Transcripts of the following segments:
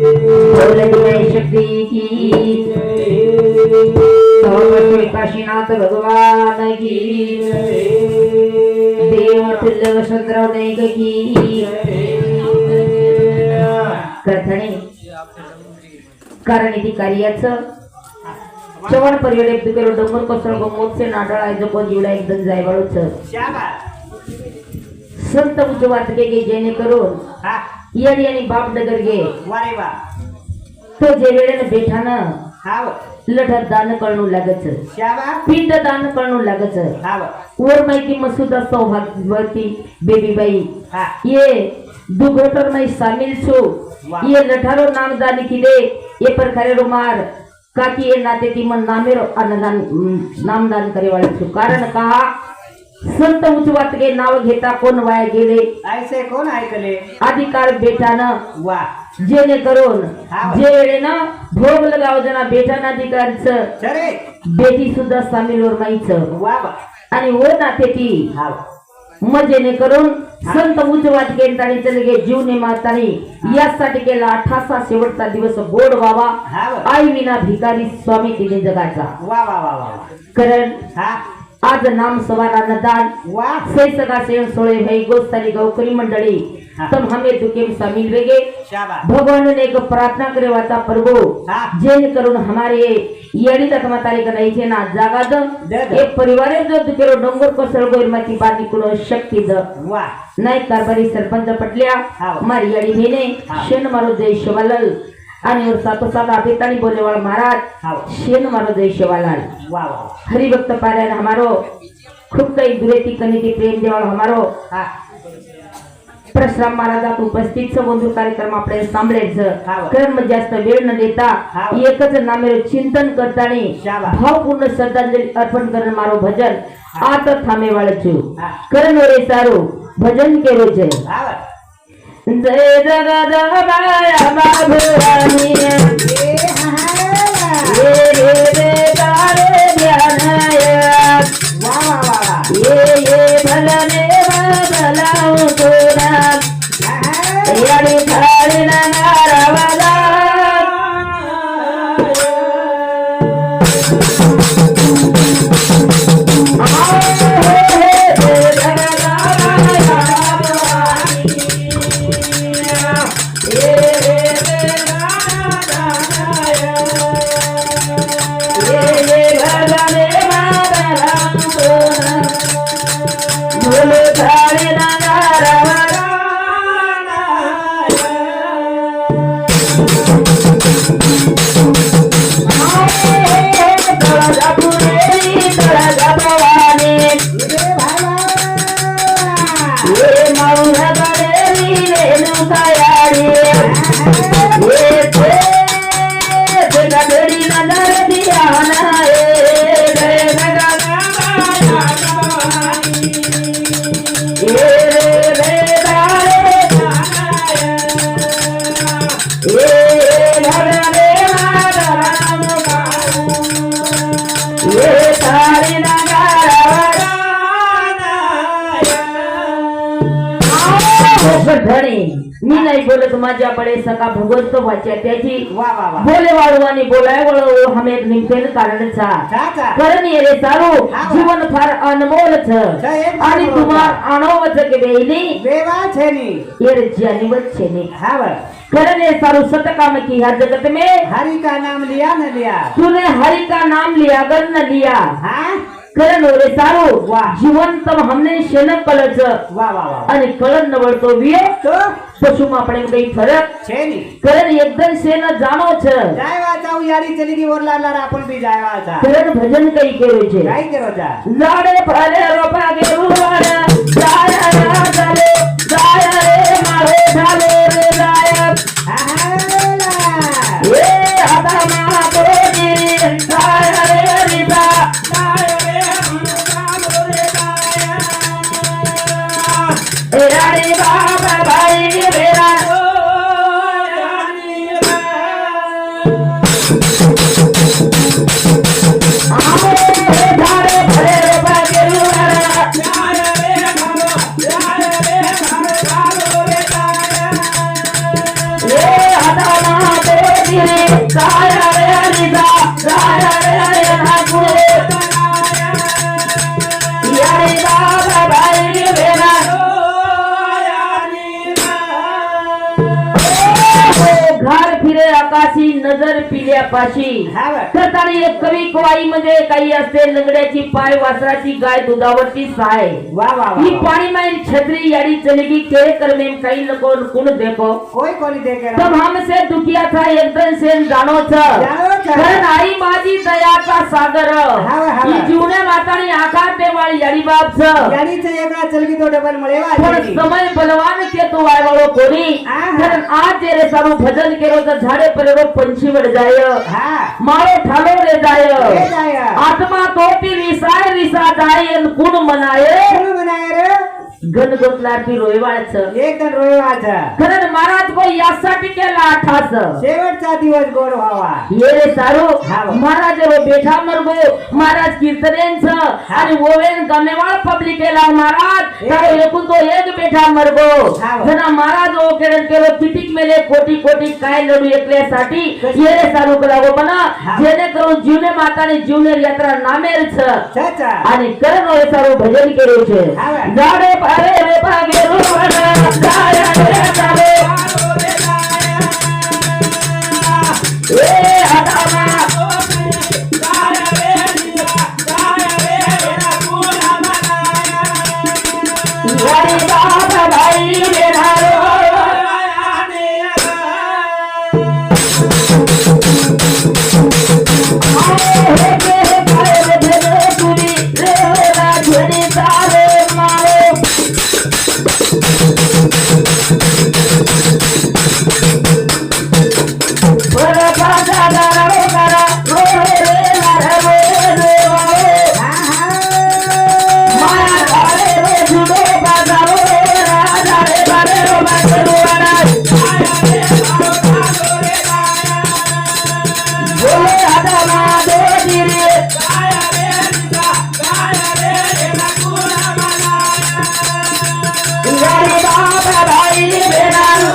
शक्ति की काशीनाथ भगवान की देव तुल्य वसंतराव नाईक की कथणे कारण इथे कार्याचं चवण परिवेळे दुकेरो डोंगर कोसळ मोठे नाडळ आहे जो कोण जीवडा एकदम जायवाळूच संत उच्च वाचके गे जेणे करून येडी आणि बाप डगर गे वारे वा तो जे वेळेने बेठानं हाव लढत दान कळणू लागच शाबा पिंड दान कळणू लागच हाव और माहिती मसुदा सौभाग्यवती बेबी बाई हा ये दुघोटर में शामिल छो ये लठारो नामदान किले ये प्रकारे रोमार काकी ये नाते ती मन नामेरो अन्नदान नामदान करे वाले छो कारण कहा संत उच्चवात के नाव घेता कोण वाया गेले ऐसे कोण ऐकले अधिकार बेटानं वा जेणे करून जे वेळेनं भोग लगाव जना बेटाना अधिकारचं चरे बेटी सुद्धा सामील वर माईचं वा बा आणि वो नाते ती हाव मजेने करून संत उच्चवात केंटाणी चले गे जीवने मातानी यासाठी केला 88 शेवटचा दिवस गोड बाबा आई विना भिकारी स्वामी तिने जगाचा वा वा वा वा कारण हा आज नाम सवार अन्नदान वा से सगा से सोळे भाई गोस्तानी गौकरी मंडळी तम हमें दुखे में शामिल वेगे शाबाश भगवान ने एक प्रार्थना करे वाता प्रभु जेन करून हमारे येडी तक मतारी का नहीं थे ना जागा द एक परिवार जो दुखेरो डोंगर को सळगोर माती बानी कुलो शक्ती द वा नाही कारभारी सरपंच पटल्या मारी येडी भेने शेन मारो देश वालल आणि सातो सात अभितानी बोलेवाळ महाराज शेन मारो देश वालल वा वा हरिभक्त पारायण हमारो खूब कई दुरेती कनिती प्रेम देवाळ हमारो परशुराम महाराजात उपस्थित बंधू कार्यक्रम आपले सांभाळायचं कर्म जास्त वेळ न देता एकच नामेरो चिंतन करतानी भावपूर्ण श्रद्धांजली अर्पण करण मारो भजन आता थांबे वाळचू करण रे सारो भजन केरो जय जय जगदंबाया बाभुरानी ये रे रे तारे ध्यानया वा वा वा ये भलने बदलाऊ तोरा याडी थाळी नारावाला मी नाही बोलत माझ्या बडे सका भगवंत वाच्या त्याची वा वा वा बोले वाळू आणि बोलाय वळू हमें निमतेन कारणचा कारण येले सारू जीवन फार अनमोल छ आणि तुम्हार अनोवच के बेली वेवा छेनी येर जानिवत छेनी हाव कारण ये सारू सत काम की हर जगत में हरि का नाम लिया न लिया तूने हरि का नाम लिया गर न लिया हां करण रे सारू जीवन तम हमने शेन कलच वा वा वा आणि कळन नवळतो विये तो पशु आपण काही फरक छेनी करण एकदम शेन जाणो छ जायवा जाऊ यारी चली की वर लाला आपण भी जायवा जा करण भजन काही केरो छे काय करो जा लाडे फले रोपा गे रुवाड जाय झाले जाय रे मारे झाले रे जाय ए आता मा तोजी जाय रे रिता जाय रे रे जाय ए राणी बाबा भाई मेरा धारे भरे रोपा गे रुवाड जाय रे रे गाया रे रिदा गाया रे नागुरे यारे बाबा भाई बेना घर फिरे आकाशी नजर पिल्या पाशी हा बा. करताना एक कवी कवाई मध्ये काही असते लंगड्याची पाय वासराची गाय दुधावरती साय वा वा वा ही पानी में छतरी यारी चलेगी के कर में कई लोगों कुण देखो कोई कोणी देखे तब हमसे दुखिया था एकदम से जानो छ कारण आई माझी दयाचा सागर हा. ही जीवने मातानी आकार देवाळी यारी बाप छ याडीचं एकला चलगी तो डबल मळेवा पण समय बलवान के तो आय वाळो कोणी हा. कारण आज जे रे सारू भजन केरो तर झाडे परेरो पंछी वड जाय हा मारो ठालो रे जाय हे जाय आत्मा तो ती रिसाय रिसा जाय अन कुण मनाय कोण म्हणाय रे गण गोतलाटी रोयवाळच एकदम रोयवाचा कारण महाराज को यासाठी केला आठास शेवटचा दिवस गोड व्हावा ये रे सारू हा. महाराज रो बेठा मरगो महाराज कीर्तनेंच आणि ओवेन गमेवाळ पब्लिकेला महाराज तारो एकूण तो एक बेठा मरगो हा. जना महाराज ओ केडन केलो किटिक मेले कोटी कोटी काय लडू एकल्यासाठी ये रे सारू कलागो पण हा. जेणे करून जीवने माताने जीवनेर यात्रा नामेर छ छचा आणि करण रे सारू भजन केले छे हा. जाडे पारे रे पागे रुवना गाया रे सारू ए आदामा यारी बाबा भाई बेनारो हे हे पारे रे तुरी रे रा झडी तारे मारो बड़ा बाजा गारो गारा रो रे ला रे माया धारे रे जुडो बाजारो राजा रे बारे रो बाजरो वाला बोले आदमा दो दिरे यारी बाबा भाई बेनारो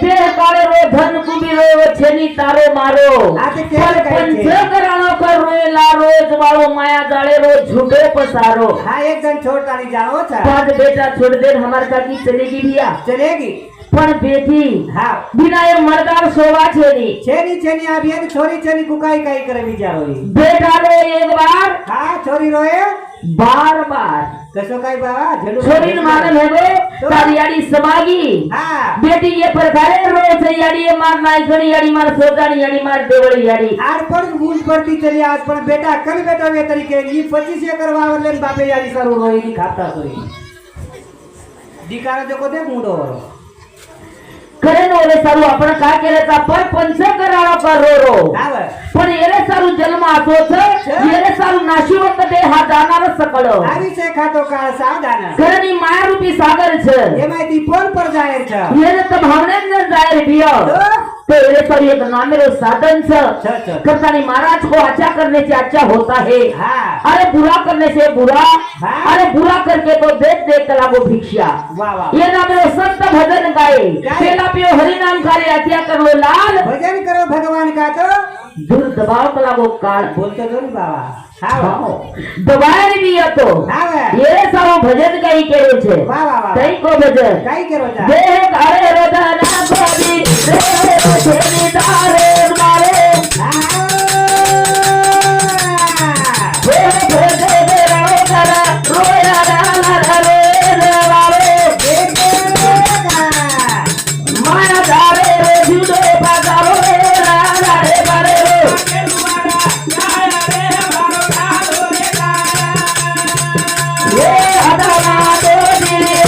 ते काळे रो धन कुबीरो छेनी तारो मारो आता केलं काय ते? पंचकराणो कर रोयला रोज वाळो माया जाळे रो झूठो पसारो हा एकदम छोड़तानी जाओ था पांच बेटा छोड़ दे हमार काकी चलेगी भैया चलेगी पण बेटी हा बिना ये मर्दार सोवा छेनी छेनी छेनी अभी एक छोरी छेनी कुकाई काई करे विचारो बेटा रो एक बार हा छोरी रोए बार बार कसो काय बाबा झेडू छोरी मारल है गो तारी याडी समागी हा बेटी ये प्रकारे रोज याडी ये मार नाही घणी याडी मार सोजाणी याडी मार देवळी याडी आज पण गुण पडती चली आज पण बेटा कल बेटा वे तरीके ही 25 एकर वावर लेन बापे याडी सरू रोई नी खाता सोई दिकारा देखो दे मुंडो खरे ओले सारू आपण काय केलं आपण पंचकराणो कर रो हा बर पण येले सारू जन्म असोच येले सारू नाशिवंत ते हा जाणार सकळ आ विषय खातो काळ सावधान खरनी मायारूपी सागर छ ये माहिती फोन पर जायर छ येले तर भावनेन जाय बियो तो येले सारू एक नामेरो साधन छ छ करतानी महाराज को अच्छा करने से अच्छा होता है हा अरे बुरा करने से बुरा हाँ। अरे बुरा करके तो देख देख कला वो भिक्षा वाह वाह ये नामेरो संत भजन गाए गाए। पेला पियो हरि नाम कार्य हत्या करो लाल भजन करो भगवान का तो दूर दबाव कला वो काल बोलतो तो नी बाबा हा दबायर भी હતો हा बर ये सारो भजन कई केरे छे वाह वाह वाह कई को भजन काई करो ता देख अरे रदना गोदी रे छेनी तारे मारे हे हे दे रो करा रोया डाला रे वाले माया दारे रे जुडो बाजारो रे राजा रे बारे ये अदाना दो दिले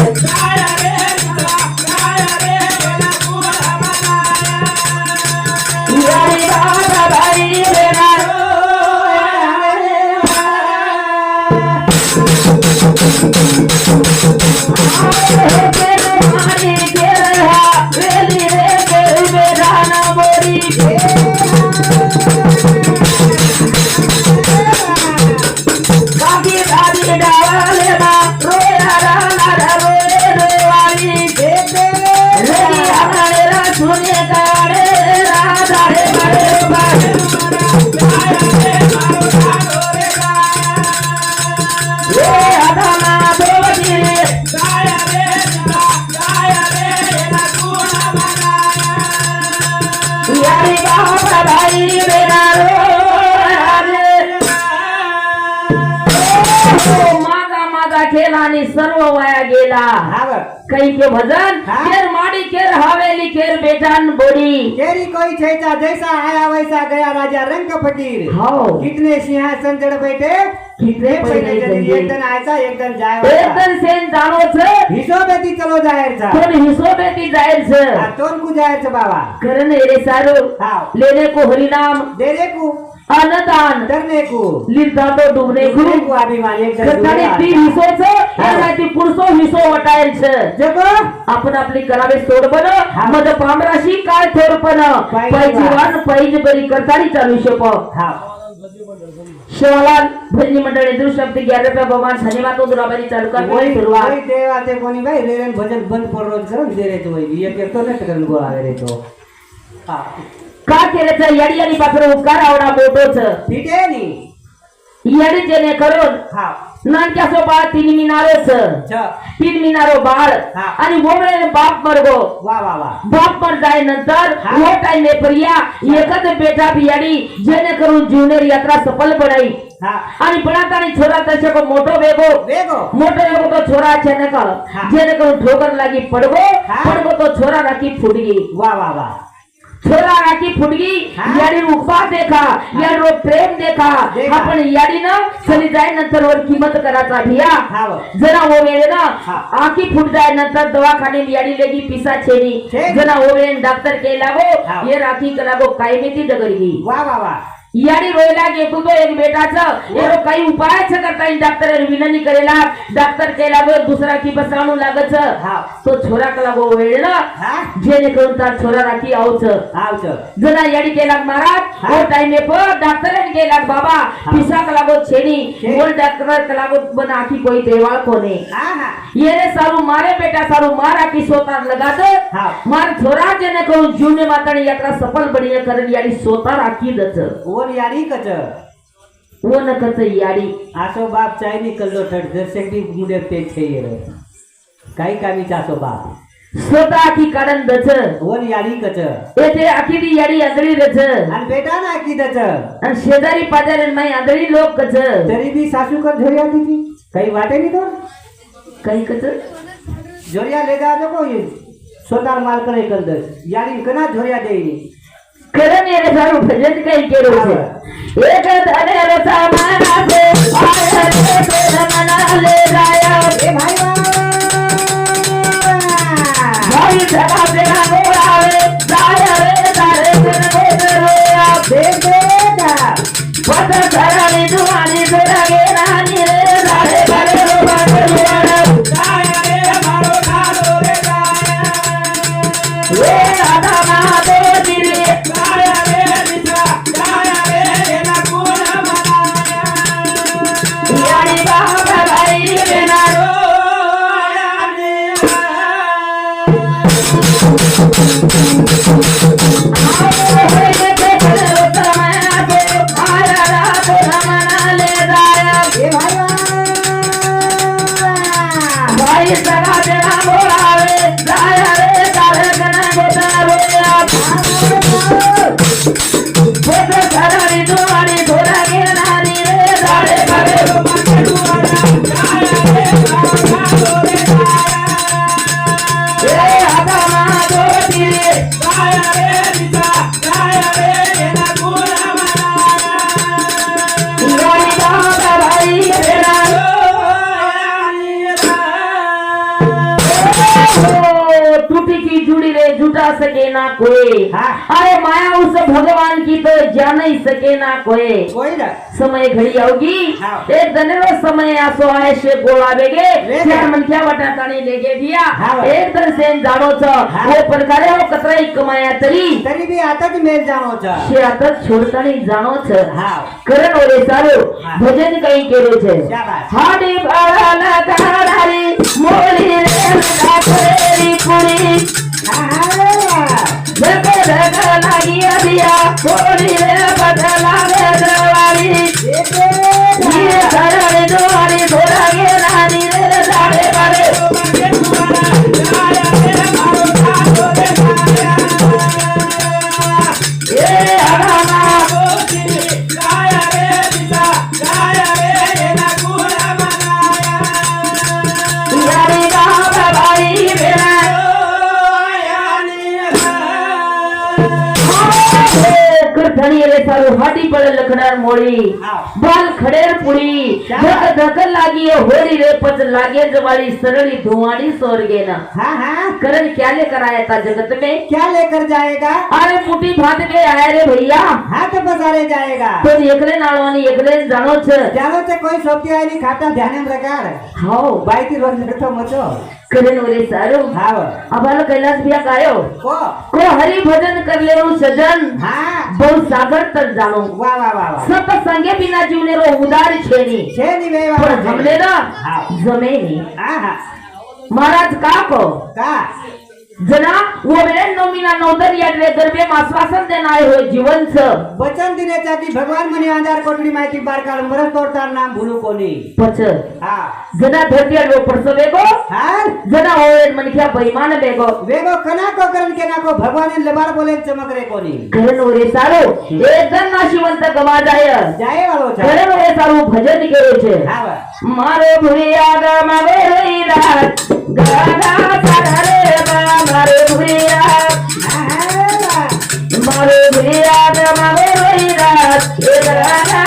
सर्व वाया गेला हा बघ कई के भजन हाँ? केर माड़ी केर हवेली केर बेजान बोड़ी तेरी कोई छैचा जैसा आया वैसा गया राजा रंग फकीर हाँ कितने सिंहासन चढ़ बैठे कितने पहिले जंगी. एक दिन आयचा एक दिन जाय एकदम सेन जाणो छ हिशोबेती चलो जाहीर चा कोण हिशोबेती जाहीर छ तोन को जाहीर चा बाबा करण रे सारो हाँ लेने को हरिनाम देने को अन्नदान करने को लिरता तो डूबने को डूबने को अभिमान एक दिन कथाने ती हिसो छ एनाती पुरुषो हिसो वटायल छ जगो आपण आपली करावे सोड बन हाँ. मद पामराशी काय थोरपण पाहिजे पैजीवान पैज बरी करताडी चालू शप हाँ शिवालाल भजनी मंडळ दृश्यप्ती 11 रुपये बमान धन्यवाद तो दुराबारी चालू कर वही सुरुवात वही देवा ते कोणी भाई रेन भजन बंद पड़ रोज सर दे रे तो वही एक तो नेट करन गोळा रे तो हाँ का केल्याचा याडी आणि पाखर उपकार आवडा मोठोच ठीक है नी याडी जेने करून हाँ नानक्या सोबा 3 मिनारोच छ 3 मिनारो बाळ हा. आणि बोमळे बाप मरगो वाह वाह वाह बाप मर जाय नंतर हा. वो टाइम पर्या एकच बेटा बियाडी जेने करून जीवनेर यात्रा सफल बनाई हाँ आणि बनातानी छोरा तसे को मोटो वेगो वेगो तो छोरा जेने का हा. जेने करून ठोकर लागी पडगो हा. पडगो तो छोरा राखी फुटगी वाह वाह वाह छोरा राखी फुटगी हा. याडी उपवास देखा याडो प्रेम देखा देखा. आपण याडी ना चली जाय नंतर वर किंमत कराचा भिया हाँ वो जना वो वेळे ना हा. आखी फुट जाय नंतर दवाखाने याडी लेगी पिसा छेनी छेनी. जना वो वेळे डॉक्टर के लागो हा. ये राखी कलागो काय मेती डगरगी वाह वाह वाह याडी रोयला गेतो तो एक बेटाचं एरो काही उपाय छ करता डॉक्टर विनंती करेला डॉक्टर के लागो दुसरा की बसाणू लागच हाँ तो छोरा कलागो वेळ ना हाँ जेने करून तार छोरा राखी आवच आओ चल जना याडी केलाक महाराज हा. ओ टाइमे पर डॉक्टर ने केलाक बाबा पिसा कलागो छेनी छे. बोल डॉक्टर कलागो बन आखी कोई देवाळ कोने हाँ हाँ ये रे सारू मारे बेटा सारू मार आखी सोतार लगात हाँ मार छोरा जेने करून जीवने मातानी यात्रा सफल बनिया करन याडी सोतार आखी दच ओन यारी कच वो न कच याडी आसो बाप चाय निकलो ठड जसे की मुडे पे छे ये काही कामी चासो बाप स्वतः आखी काढन दच ओन यारी कच येथे आखी ती याडी आदळी रच आणि बेटा ना की दच आणि शेजारी पाजारी माई आदळी लोक कच तरी भी सासू कर झोरिया ती काही वाटे नहीं तो काही कच झोरिया ले जा को ये सोतार माल करे कर दस यारी कना झोरिया देई खरं मेरे सारू भजन काही केलो छे एक धनेर समाना से आया रे तेरा मना ले जाया ए भाई भाई सदा तेरा गोरावे जाया रे तारे तेरे को रोया देख बेटा पत धरानी दुआनी तेरा गे रानी रे राधे भरे रो बाबा जाया रे मारो नारो रे जाया रे राधा मा दो दिले जाया रे निशा जाया रे ना कोण मनाया यानी बाबा भाई रे ना ए भाई सगा तेरा बोलावे जाया रे तारे कना गोता रोया बोत धरानी दुआनी थोड़ा के नानी रे दाड़े भरे रो माथे दुआना जाया रे मारो रे जाया ए आदा मा दो तिरे जाया रे निशा जाया रे ना कोना मनाया यानी बाबा भाई रे ना टूटी की जुड़ी रे जुटा सके ना कोई हाँ। अरे माया उस भगवान की तो जान ही सके ना कोई ना समय घड़ी आओगी हाँ। एक दनेरो समय आसो आए से बोलावेगे ले चार मनख्या वटातानी लेगे दिया हाँ। एक दन सेन जाणो छ हाँ। वो प्रकारे हो कतराई कमाया तरी भी आता ज मेल जानो छ शे आता छोडतानी जाणो छ हाँ करण ओरे सारो हाँ। भजन कई केरो छे शाबाश हाडी बाळा गाडारी मोली रे राखरी पुरी जग जग लागी अभिया मोली रे बदला रे दवारी ये सरळ दुआरी थोड़ा गे रानी रे दाड़े बारे ए आरामा धणी रे सारू हाडी पड़ लखणार मोड़ी आओ। बाल खड़ेर पुड़ी धक धक लागी होरी रे पच लागे जवाड़ी सरली धुआड़ी सोरगे ना हाँ हाँ करण क्या लेकर आया था जगत में क्या लेकर जाएगा अरे पुटी भात के आया रे भैया हाथ पसारे जाएगा तो एकले नाळवानी एकले जाणो छ जानो ते कोई सोपती आई नहीं खाता ध्यान में रखार हाओ बाई की रोज लटो मचो करण ओरे सारू हाव अबाल कैलाश भैया कायो को हरि भजन कर ले सजन हाँ बहु सागर तर जानो वाह वाह वाह वाह सत संगे बिना जीवने रो उदार छेनी छे नहीं वे पण हमने ना हाँ जमेनी हाँ हाँ महाराज का को का जना वो मेरे नोमिना नौदर यात्रे दरबे आश्वासन देना आए हो जीवन से वचन दिने चाहती भगवान मनी आधार कोटली माहिती बार काल मरस तोड़तार नाम भूलू कोनी पच हाँ जना धरती रो परसवेगो हाँ जना होए मनख्या बेईमान बेगो वेगो कना को करन के ना को भगवान ने लबार बोले चमक रे कोनी करण ओरे सारो एक जन नाशिवंत गमा जाय जाए वालो छे करण ओरे सारो भजन करे छे हाँ मारे भुरिया गमा रे रात गागा सारे मारे भुरिया मारे भुरिया गमा रे रात गागा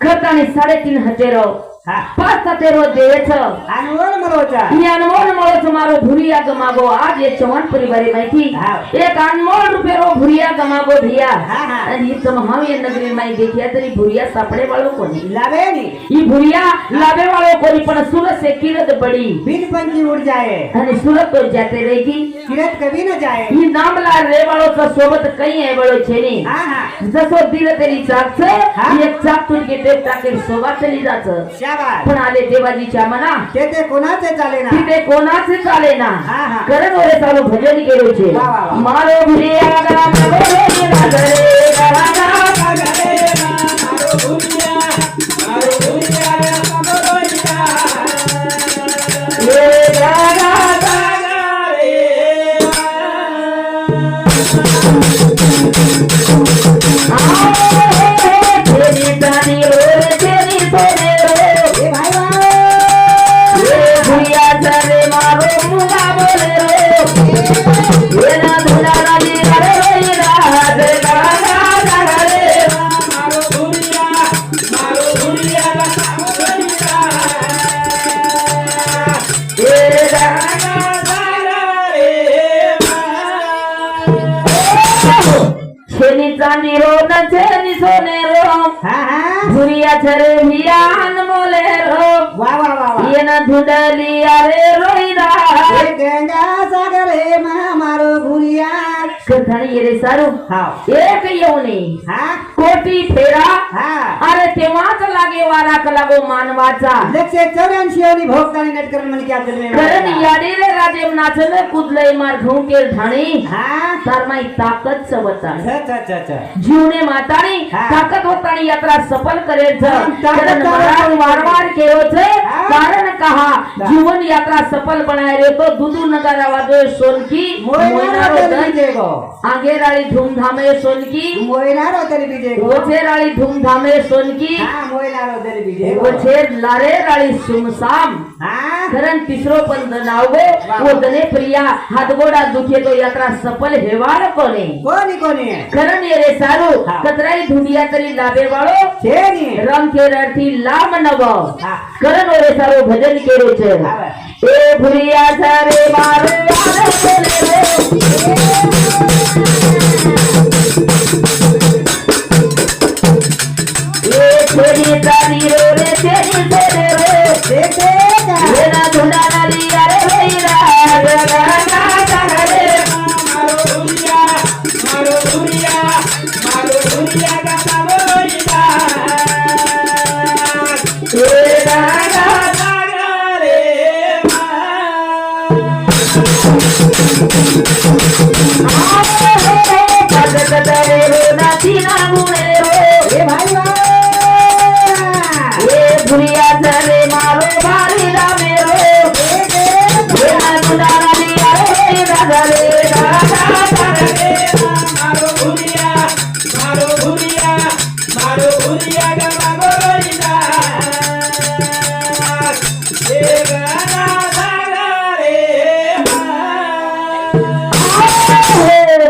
खताने 3.5 हजेरो हाँ 5 हजेरो देवे छ अनमोल मरोचा ये अनमोल मळो तुम्हारो भुरिया गमागो आज ये चौहान परिवार में थी हाँ। एक अनमोल रुपये भुरिया गमागो धिया हाँ, हाँ। आणि ये तुम हम ये नगरी में देखिया तरी भुरिया सापड़े वालों को नहीं लावे नी ये भुरिया लावे वालों को नहीं पर सूरत से किरत बड़ी बिन पंची उड़ जाए आणि सूरत तो जाते रहेगी किरत कभी न जाए ये नाम ला रे वालों का सोबत कई है बड़ो छेनी हाँ हाँ जसो दिल तेरी चाक से हाँ। एक चाक तुझ के देव टाके सोबत चली जात शाबाश पण आले देवाजीच्या मना ते कोणाचे चाले ना तिथे कोणाचे चाले ना हाँ, हाँ। करण ओरे चालू भजन केलो छे वाह, वाह, वाह। मारो भुरिया गाना बोले रागरे गाना ये गाना तेरी दानी रो तेरी सोने रो ए भाई वाह ये भुरिया चले मारो मुगा बोले रो ये ना धुला नदी रे रे राज गाना रे मारो भुरिया ये गाना छेनी चांदी रो न छेनी सोने रो हाँ हाँ भुरिया छरे भिया अनमोले रो वाह वाह वाह वाह ये न धुंडली अरे रोईदा ए गंगा सागर हे मारो भुरिया कथाणी रे सारू हाँ एक येऊनी हाँ कोटी फेरा हाँ अरे तेव्हाच लागे वारा लागो मानवाचा 184 आणि भोगतानी नटकरण मन क्या जन्मे करण याडी रे राजे नाचन कुदलय मार घुंकेल ढाणी हाँ तार माई ताकत सवता अच्छा जीवने मातानी हाँ। ताकत होतानी यात्रा सफल करेल छ ताकत करण ताकत महाराज ताकत वारंवार केरो छे हाँ। कारण कहा जीवन यात्रा सफल बनाए रे तो दुदू नगारा वाजो सोनकी मोयनारो दन बीजेगो आगे राली धूमधामे सोनकी मोयनारो तेरी बीजेगो ओछे राली धूमधामे सोनकी हाँ मोयनारो तेरी बीजेगो ओछे लारे राली सुमसाम हाँ कारण तिसरो पण नावगो वो दने प्रिया हातगोडा दुखे तो यात्रा सफल हेवाळ कोने कोणी करण ये रे सारू हाँ। कतराई दुनिया तरी लाभे वाळो छेनी रंग के रथी लाम नव हाँ। करण ओरे सारू भजन केरो छे हाँ। ए भुरिया सारे मारे वाले बोले रे ए तेरी तारी रो रे तेरी तेरे रो देखेगा ये ना धुना नाली अरे भैरा गाना रे ए गाना कदरे रो नाची ना गुणे रो ए भाई वाह ए भुरिया चले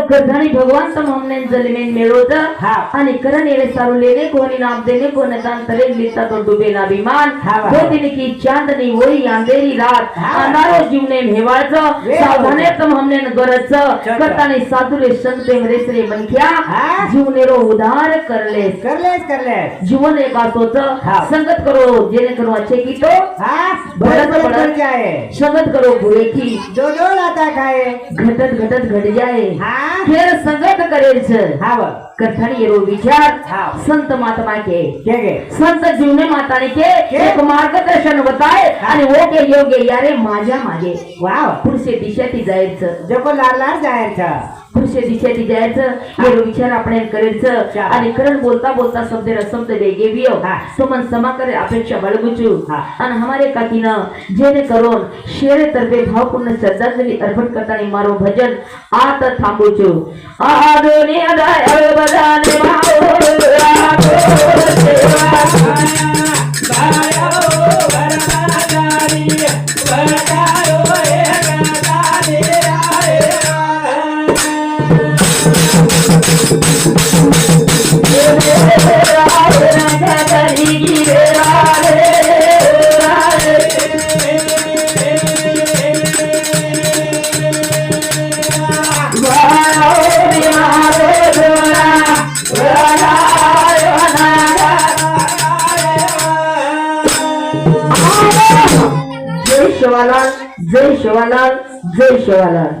करधाणी भगवान तम हमने जलमेन मेळोत हा. आणि करण येळे सारू लेने कोणी नाम देने को नतान तरे लीता तो डुबे ना विमान हा, हा. दो दिन की चांदनी वही अंधेरी रात हा. अंधारो जीवने भेवाळचं वे सावधाने तम हमने गरजचं चल. करतानी साधुरे संते मरेसरे मनख्या हा. जीवनेरो उधार करले करलेस जीवन एक असोच हा. संगत करो जेणे करो अच्छे की तो हाँ बढ़त बड़े बढ़त बढ़ जाए संगत करो बुरे की जो जो लाता खाए घटत घटत घट जाए हाँ खेळ संगत करेल हाँ वो कथन येरो विचार हाँ. संत महात्मा के क्या के संत जीवने माताने के एक मार्गदर्शन बताए आणि वो के योग्य यारे माझ्या मागे वाह पुढचे दिशेती जायचं जो को लाल लाल जाए था पुढचे दिशेती जायचं येरो विचार आपण करायचं आणि करण बोलता बोलता शब्द रसमत वेगे बियो हाँ. तो मन समा करे अपेक्षा बाळगुचू हाँ. आणि हमारे काकीनं जेणे करून शेरे तर्फे भावपूर्ण श्रद्धांजली अर्पण करताना मारो भजन आत थांबूचू आदोनी अदाय बजाने भाव जय शिवालाल जय शिवालाल जय शिवालाल